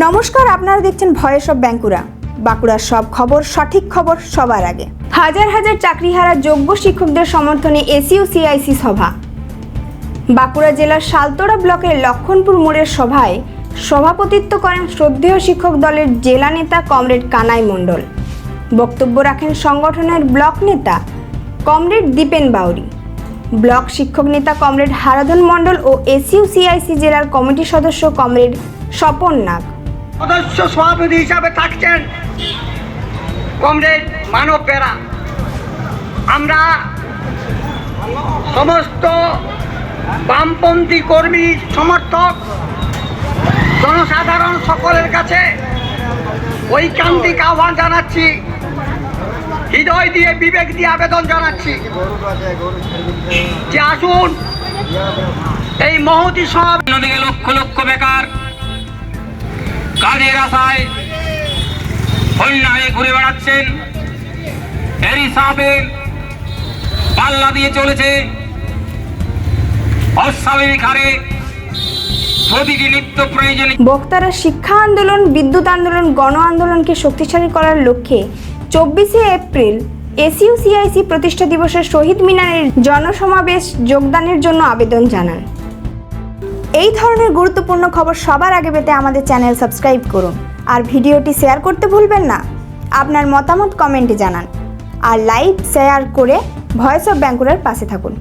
নমস্কার, আপনারা দেখছেন ভয়েস অফ বাঁকুড়া। বাঁকুড়ার সব খবর, সঠিক খবর সবার আগে। হাজার হাজার চাকরিহারা যোগ্য শিক্ষকদের সমর্থনে এসইউসিআইসি সভা। বাঁকুড়া জেলার সালতোড়া ব্লকের লক্ষণপুর মোড়ের সভায় সভাপতিত্ব করেন শ্রদ্ধেয় শিক্ষক দলের জেলা নেতা কমরেড কানাই মণ্ডল। বক্তব্য রাখেন সংগঠনের ব্লক নেতা কমরেড দীপেন বাউরি, ব্লক শিক্ষক নেতা কমরেড হারাধন মণ্ডল ও এসইউসিআইসি জেলার কমিটি সদস্য কমরেড স্বপন নাগ। সদস্য সভাপতি হিসাবে থাকছেন কমরেড মানব বেরা। আমরা সমস্ত বামপন্থী কর্মী সমর্থক জনসাধারণ সকলের কাছে ঐকান্তিক আহ্বান জানাচ্ছি, হৃদয় দিয়ে বিবেক দিয়ে আবেদন জানাচ্ছি যে আসুন এই মহতী সভা। অন্যদিকে লক্ষ লক্ষ বেকার কাজের আশায় বন্যা হয়ে ঘুরে বেড়াচ্ছেন। এরই সাথে পাল্লা দিয়ে চলেছে অস্বাভাবিক হারে প্রতিটি নিত্য প্রয়োজনীয়। বক্তারা শিক্ষা আন্দোলন, বিদ্যুৎ আন্দোলন, গণ আন্দোলনকে শক্তিশালী করার লক্ষ্যে 24শে এপ্রিল এসইউসিআইসি প্রতিষ্ঠা দিবসের শহীদ মিনারের জনসমাবেশ যোগদানের জন্য আবেদন জানান। এই ধরনের গুরুত্বপূর্ণ খবর সবার আগে পেতে আমাদের চ্যানেল সাবস্ক্রাইব করুন আর ভিডিওটি শেয়ার করতে ভুলবেন না। আপনার মতামত কমেন্টে জানান আর লাইক শেয়ার করে ভয়েস অফ বাঁকুড়ার পাশে থাকুন।